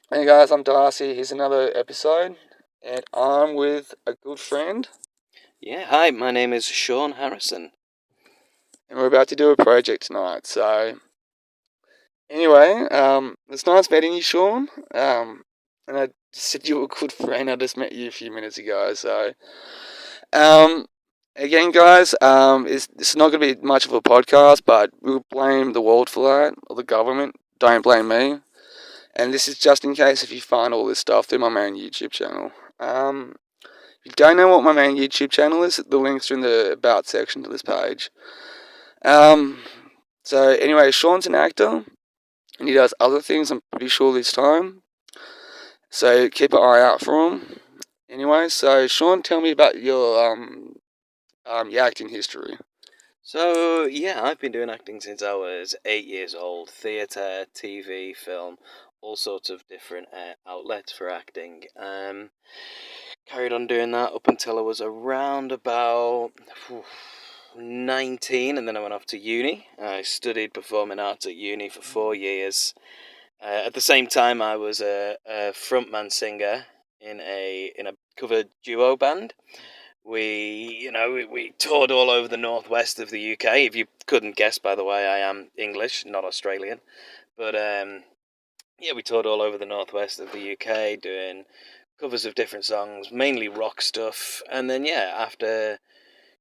Hey guys, I'm Darcy. Here's another episode, and I'm with a good friend, Yeah, hi, my name is Sean Harrison. and we're about to do a project tonight. So, anyway, it's nice meeting you, Sean. And I said you were a good friend. I just met you a few minutes ago. So, um, again, guys, it's not going to be much of a podcast, but we'll blame the world for that, or the government. Don't blame me. And this is just in case if you find all this stuff through my main YouTube channel. If you don't know what my main YouTube channel is, the links are in the About section to this page. Um, so anyway, Sean's an actor, and he does other things, I'm pretty sure, this time. So keep an eye out for him. Anyway, so Sean, tell me about your acting history. So, yeah, I've been doing acting since I was 8 years old. Theatre, TV, film, all sorts of different outlets for acting. Carried on doing that up until I was around about 19, and then I went off to uni. I studied performing arts at uni for 4 years. At the same time, I was a frontman singer in a cover duo band. We toured all over the northwest of the UK. If you couldn't guess, by the way, I am English, not Australian. But yeah, we toured all over the northwest of the UK doing covers of different songs, mainly rock stuff. And then yeah, after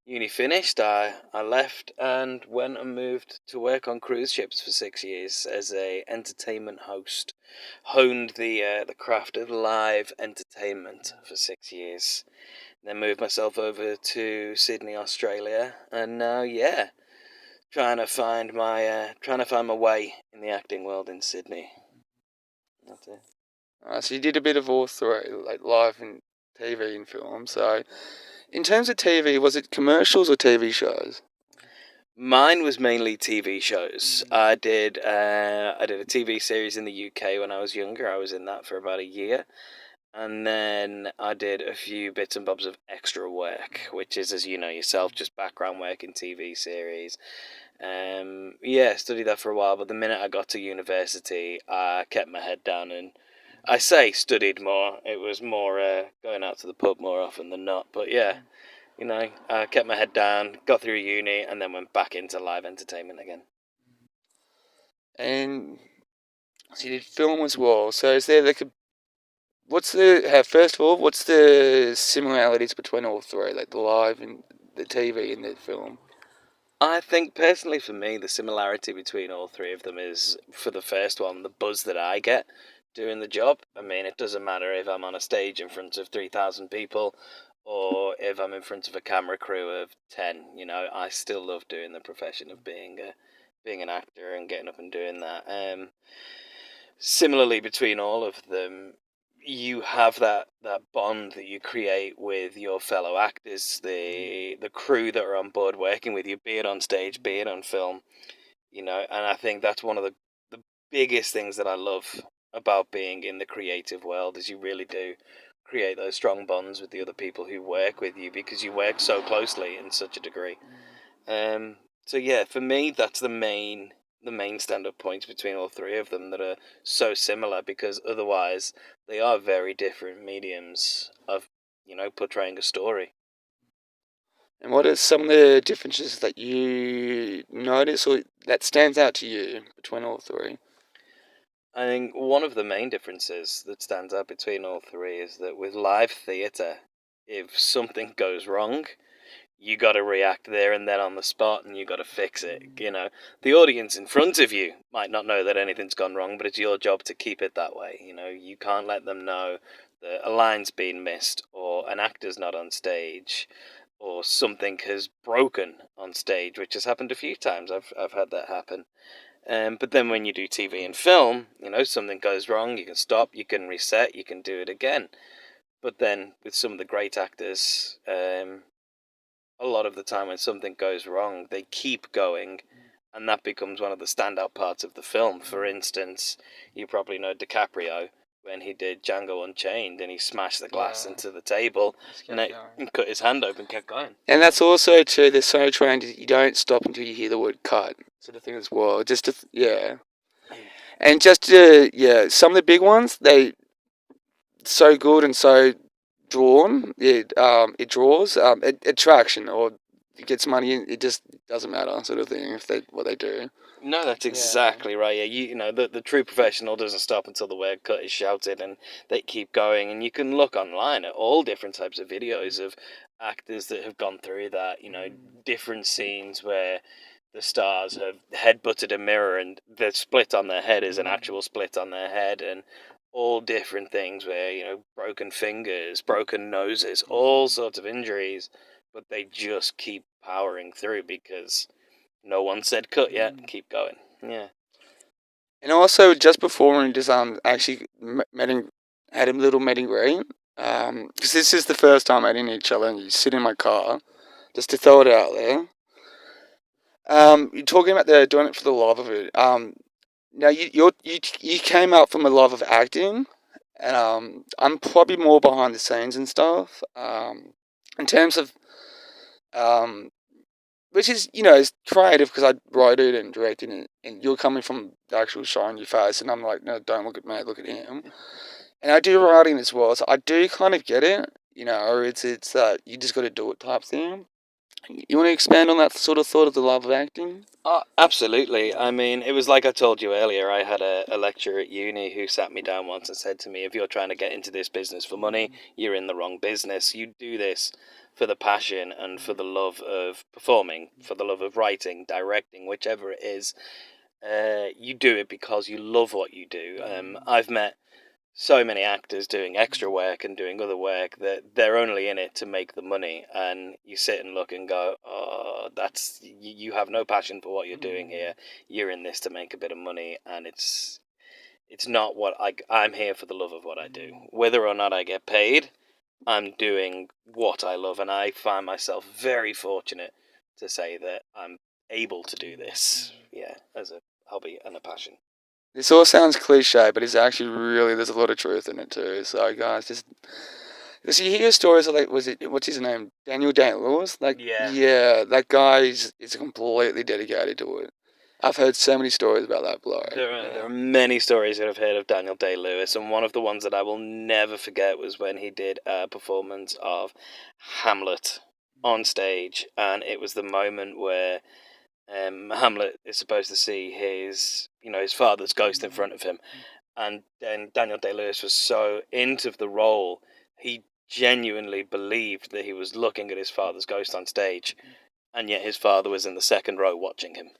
uni finished, I left and went and moved to work on cruise ships for 6 years as a entertainment host. Honed the craft of live entertainment for 6 years. Then moved myself over to Sydney, Australia, and now yeah, trying to find my way in the acting world in Sydney. That's it. So you did a bit of all three, like live and TV and film. So in terms of TV, was it commercials or TV shows? Mine was mainly TV shows. I did a TV series in the UK when I was younger. I was in that for about a year. And then I did a few bits and bobs of extra work, which is, as you know yourself, just background work in TV series. Yeah, studied that for a while, but the minute I got to university, I kept my head down and I say studied more. It was more going out to the pub more often than not. But yeah, I kept my head down, got through uni, and then went back into live entertainment again. And so you did film as well. So is there like a what's the first of all, what's the similarities between all three, like the live and the TV and the film? I think personally for me, the similarity between all three of them is for the first one, the buzz that I get doing the job. I mean, it doesn't matter if I'm on a stage in front of 3,000 people or if I'm in front of a camera crew of 10, I still love doing the profession of being an actor and getting up and doing that. Similarly, between all of them, you have that bond that you create with your fellow actors, the crew that are on board working with you, be it on stage, be it on film, and I think that's one of the biggest things that I love about being in the creative world is you really do create those strong bonds with the other people who work with you because you work so closely in such a degree. Um, so yeah, for me, that's the main stand-up points between all three of them that are so similar because otherwise they are very different mediums of portraying a story. And what are some of the differences that you notice or that stands out to you between all three? I think one of the main differences that stands out between all three is that with live theatre, if something goes wrong, you got to react there and then on the spot and you got to fix it. The audience in front of you might not know that anything's gone wrong, but it's your job to keep it that way. You can't let them know that a line's been missed or an actor's not on stage or something has broken on stage, which has happened a few times. I've had that happen. But then when you do TV and film, something goes wrong, you can stop, you can reset, you can do it again. But then with some of the great actors, a lot of the time when something goes wrong, they keep going, and that becomes one of the standout parts of the film. For instance, you probably know DiCaprio when he did Django Unchained and he smashed the glass into the table and cut his hand open, kept going. And that's also too. They're so trained. You don't stop until you hear the word "cut," sort of thing as well. Yeah. And just some of the big ones, they so good and so drawn. It draws attraction or it gets money. It just doesn't matter, sort of thing. If they what they do. No, that's Yeah. exactly right. Yeah, you know the true professional doesn't stop until the word cut is shouted, and they keep going. And you can look online at all different types of videos of actors that have gone through that. You know, different scenes where the stars have head-butted a mirror and the split on their head is an actual split on their head, and all different things where broken fingers, broken noses, all sorts of injuries, but they just keep powering through because no one said cut yet. Keep going. Yeah. And also, just before we just actually had a little meeting greet. Because this is the first time I didn't eat each other, and you sit in my car, just to throw it out there. You're talking about doing it for the love of it. Now you came out from a love of acting, and I'm probably more behind the scenes and stuff. In terms of um, which is is creative because I wrote it and directed it, and you're coming from the actual showing your face, and I'm like, no, don't look at me, look at him. And I do writing as well, so I do kind of get it, or it's you just got to do it type thing. You want to expand on that sort of thought of the love of acting? Oh, absolutely. I mean, it was like I told you earlier. I had a lecturer at uni who sat me down once and said to me, if you're trying to get into this business for money, you're in the wrong business. You do this for the passion and for the love of performing, for the love of writing, directing, whichever it is. You do it because you love what you do. I've met so many actors doing extra work and doing other work that they're only in it to make the money, and you sit and look and go, oh, that's you have no passion for what you're doing here. You're in this to make a bit of money, and it's not what I'm here for the love of what I do. Whether or not I get paid, I'm doing what I love, and I find myself very fortunate to say that I'm able to do this, yeah, as a hobby and a passion. This all sounds cliche, but it's actually really there's a lot of truth in it too. So guys, just because you hear stories of what's his name, Daniel Day-Lewis, yeah, that guy is completely dedicated to it. I've heard so many stories about that bloke. There are many stories that I've heard of Daniel Day-Lewis, and one of the ones that I will never forget was when he did a performance of Hamlet on stage, and it was the moment where Hamlet is supposed to see his father's ghost in front of him, and then Daniel Day-Lewis was so into the role, he genuinely believed that he was looking at his father's ghost on stage, and yet his father was in the second row watching him.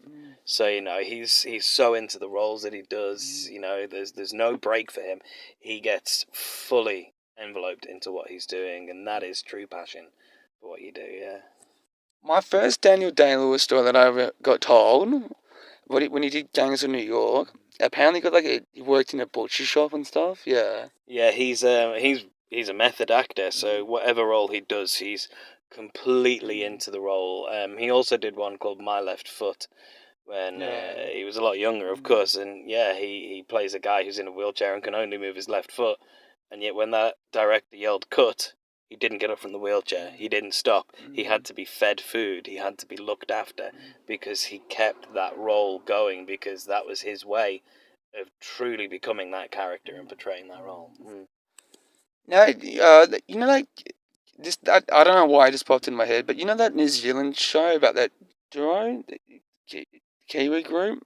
So he's so into the roles that he does. There's no break for him. He gets fully enveloped into what he's doing, and that is true passion for what you do. Yeah. My first Daniel Day-Lewis story that I ever got told when he did Gangs of New York, apparently he worked in a butcher shop and stuff. Yeah. Yeah, he's a method actor, so whatever role he does, he's completely into the role. He also did one called My Left Foot when he was a lot younger, of course, and yeah, he plays a guy who's in a wheelchair and can only move his left foot, and yet when that director yelled cut, he didn't get up from the wheelchair. He didn't stop. He had to be fed food. He had to be looked after because he kept that role going because that was his way of truly becoming that character and portraying that role. No, this. I don't know why it just popped in my head, but you know that New Zealand show about that duo, the Kiwi group.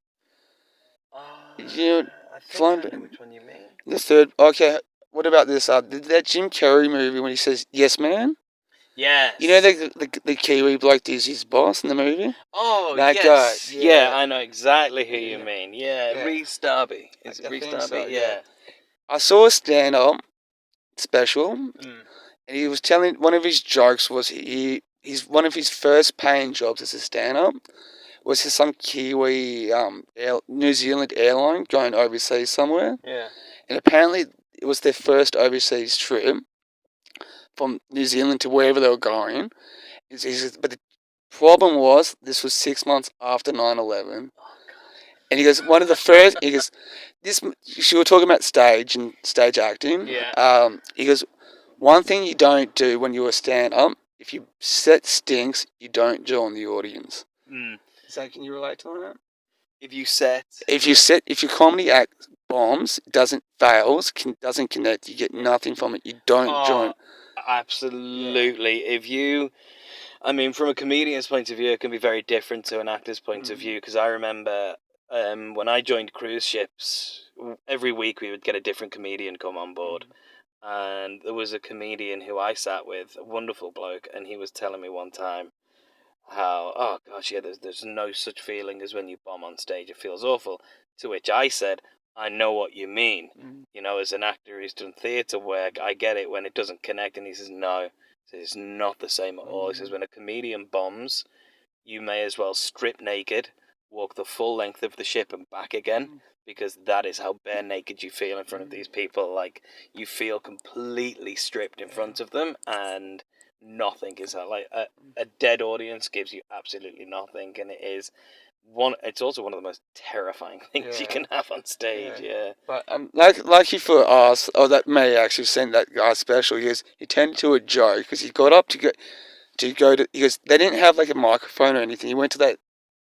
You know, I think flying. I know which one you mean. The third. Okay, what about this? That Jim Carrey movie when he says "Yes, man." Yes. You know the Kiwi bloke is his boss in the movie. Oh, That yes. guy. Yeah, I know exactly who you Yeah. mean. Yeah, Yeah. Reese Darby. Is it I Reese think Darby? so, Yeah. I saw a stand-up special, and he was telling one of his jokes was he's one of his first paying jobs as a stand-up was to some Kiwi New Zealand airline going overseas somewhere, Yeah. and apparently it was their first overseas trip from New Zealand to wherever they were going. But the problem was this was 6 months after 9/11. And he goes, one of the first, he goes, this, she were talking about stage and stage acting. Yeah. He goes, one thing you don't do when you're a stand-up, if you set stinks, you don't join the audience. Mm. So can you relate to that? If you set, if your comedy act bombs, doesn't connect, you get nothing from it. You don't join. Absolutely. If you, I mean, from a comedian's point of view, it can be very different to an actor's point of view. Because I remember when I joined cruise ships, every week we would get a different comedian come on board. And there was a comedian who I sat with, a wonderful bloke, and he was telling me one time how, oh gosh, yeah, there's no such feeling as when you bomb on stage. It feels awful. To which I said, I know what you mean. You know, as an actor who's done theatre work, I get it when it doesn't connect. And he says, no, it's not the same at all. He says, when a comedian bombs, you may as well strip naked, walk the full length of the ship and back again, because that is how bare naked you feel in front of these people. Like, you feel completely stripped in front of them, and nothing is like a dead audience gives you absolutely nothing, and it's also one of the most terrifying things you can have on stage. But lucky for us, or that may actually send that guy special. He turned into a joke because he got up to go because they didn't have like a microphone or anything. He went to that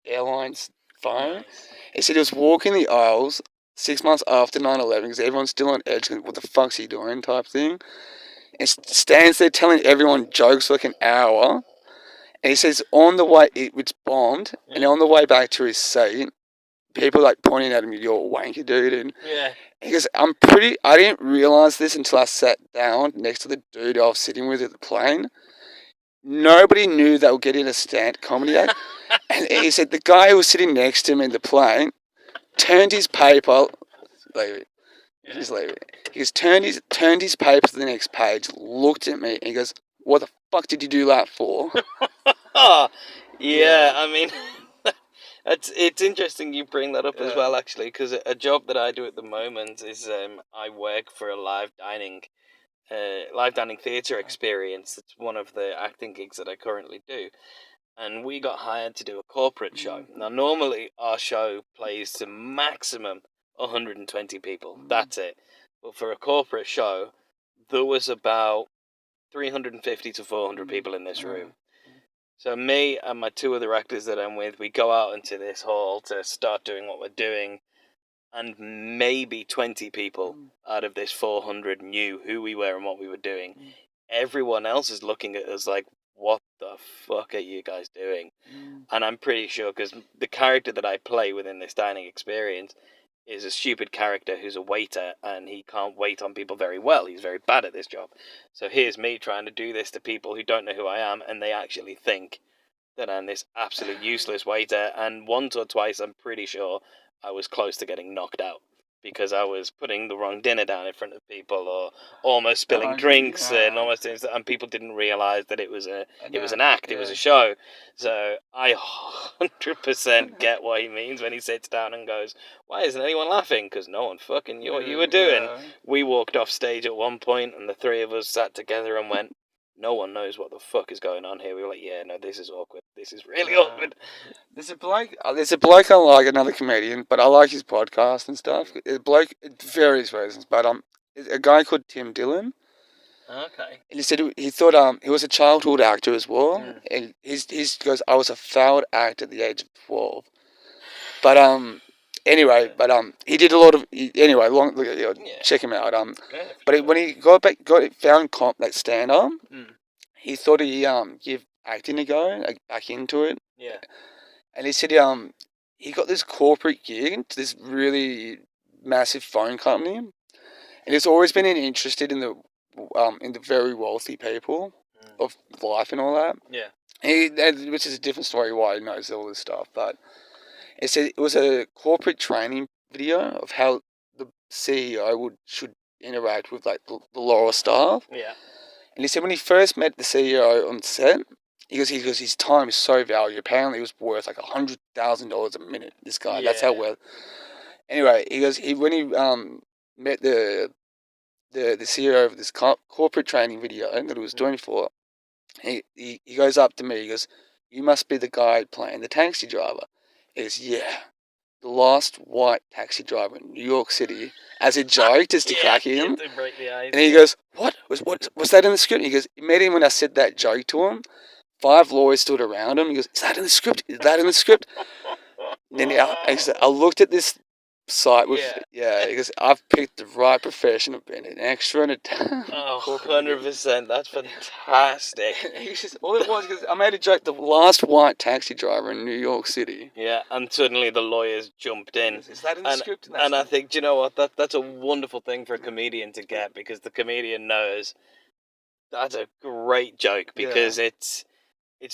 airline's phone. Nice. He said he was walking the aisles 6 months after 9/11 because everyone's still on edge. What the fuck's he doing? Type thing. And stands there telling everyone jokes for like an hour. And he says on the way, it's bombed, and on the way back to his seat, people like pointing at him, "You're a wanker, dude." And he goes, I didn't realize this until I sat down next to the dude I was sitting with at the plane. Nobody knew they were getting a stand comedy act. And he said the guy who was sitting next to him in the plane turned his paper, leave it, just leave it. He goes, turned his paper to the next page, looked at me, and he goes, "What the fuck did you do that for?" I mean, it's interesting you bring that up as well, actually, because a job that I do at the moment is I work for a live dining theatre experience. It's one of the acting gigs that I currently do. And we got hired to do a corporate show. Now, normally our show plays to maximum 120 people. That's it. But for a corporate show, there was about 350 to 400 people in this room. So me and my two other actors that I'm with, we go out into this hall to start doing what we're doing. And maybe 20 people out of this 400 knew who we were and what we were doing. Everyone else is looking at us like, what the fuck are you guys doing? And I'm pretty sure, because the character that I play within this dining experience is a stupid character who's a waiter, and he can't wait on people very well. He's very bad at this job. So here's me trying to do this to people who don't know who I am, and they actually think that I'm this absolute useless waiter. And once or twice, I'm pretty sure I was close to getting knocked out because I was putting the wrong dinner down in front of people, or almost spilling drinks, and almost doing stuff, and people didn't realise that it was an act, it was a show. So I 100% get what he means when he sits down and goes, "Why isn't anyone laughing?" Because no one fucking knew what you were doing. We walked off stage at one point, and the three of us sat together and went, no one knows what the fuck is going on here. We were like, yeah, no, this is awkward. This is really awkward. There's a bloke I like, another comedian, but I like his podcast and stuff. A bloke, various reasons, but a guy called Tim Dillon. Okay. And he said he thought he was a childhood actor as well, and he goes, I was a failed actor at the age of 12, but he did a lot of check him out. But when he found stand up, he thought he'd give acting a go, like back into it. Yeah. And he said he got this corporate gig to this really massive phone company, and he's always been interested in the very wealthy people of life and all that. Yeah. Which is a different story why he knows all this stuff, but it said it was a corporate training video of how the CEO should interact with like the lower staff. Yeah. And he said when he first met the CEO on set, he goes his time is so valuable. Apparently, it was worth like $100,000 a minute. This guy, that's how well. Anyway, he goes when he met the CEO of this corporate training video that he was doing for. He goes up to me. He goes, "You must be the guy playing the taxi driver." He goes, "Yeah, the last white taxi driver in New York City," as a joke, just to crack him. To break the ice. And he goes, "What was that in the script?" And he goes, immediately when I said that joke to him, 5 lawyers stood around him. He goes, "Is that in the script? Is that in the script?" then I looked at this site with because I've picked the right profession of being an extra and a Oh, 100%. That's fantastic. all it was because I made a joke. The last white taxi driver in New York City. Yeah, and suddenly the lawyers jumped in. Is that in the script? And I think, do you know what? That's a wonderful thing for a comedian to get, because the comedian knows that's a great joke, because it's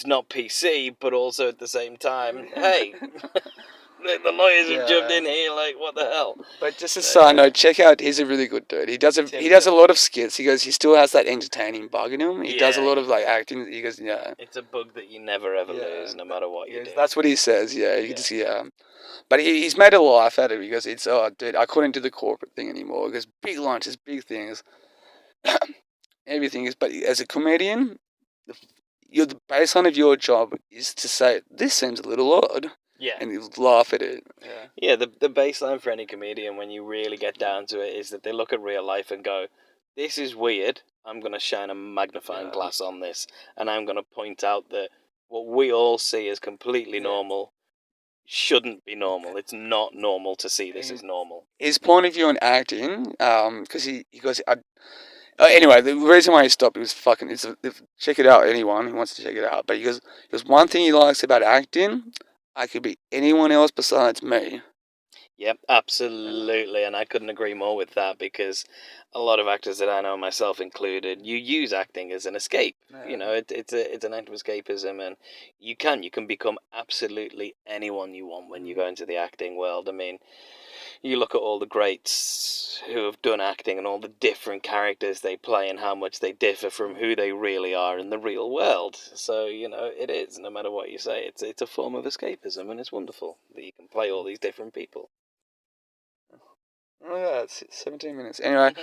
not PC, but also at the same time, hey, the lawyers have jumped in here, like, what the hell? But just a side note, check out. He's a really good dude. He does a lot of skits. He goes. He still has that entertaining bug in him. He does a lot of like acting. He goes, yeah. It's a bug that you never ever lose, no matter what you do. That's what he says. Yeah, you just But he's made a life out of it, because it's dude, I couldn't do the corporate thing anymore. Because big lunches, big things, everything is. But as a comedian, the baseline of your job is to say, this seems a little odd. Yeah. And you laugh at it. Yeah, the baseline for any comedian, when you really get down to it, is that they look at real life and go, this is weird. I'm going to shine a magnifying glass on this, and I'm going to point out that what we all see as completely normal shouldn't be normal. It's not normal to see this as normal. His point of view on acting, because he goes, anyway, the reason why he stopped was fucking. Check it out, anyone who wants to check it out. But he goes, one thing he likes about acting, I could be anyone else besides me. Yep, absolutely, and I couldn't agree more with that, because a lot of actors that I know, myself included, you use acting as an escape. You know, it's an act of escapism, and you can become absolutely anyone you want when you go into the acting world. I mean, you look at all the greats who have done acting and all the different characters they play and how much they differ from who they really are in the real world. So, you know, it is, no matter what you say, it's a form of escapism, and it's wonderful that you can play all these different people. Oh yeah, it's 17 minutes. Anyway,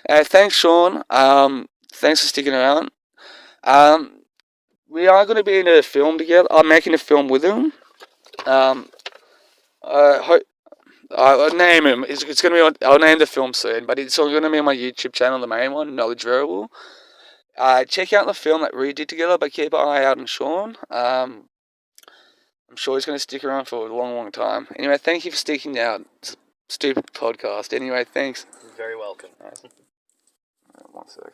thanks, Sean. Thanks for sticking around. We are going to be in a film together. I'm making a film with him. I'll name him. It's going to be on. I'll name the film soon, but it's going to be on my YouTube channel, the main one, Knowledge Variable. Check out the film that we did together, but keep an eye out on Sean. I'm sure he's going to stick around for a long, long time. Anyway, thank you for sticking out. It's a stupid podcast. Anyway, thanks. You're very welcome. 1 sec.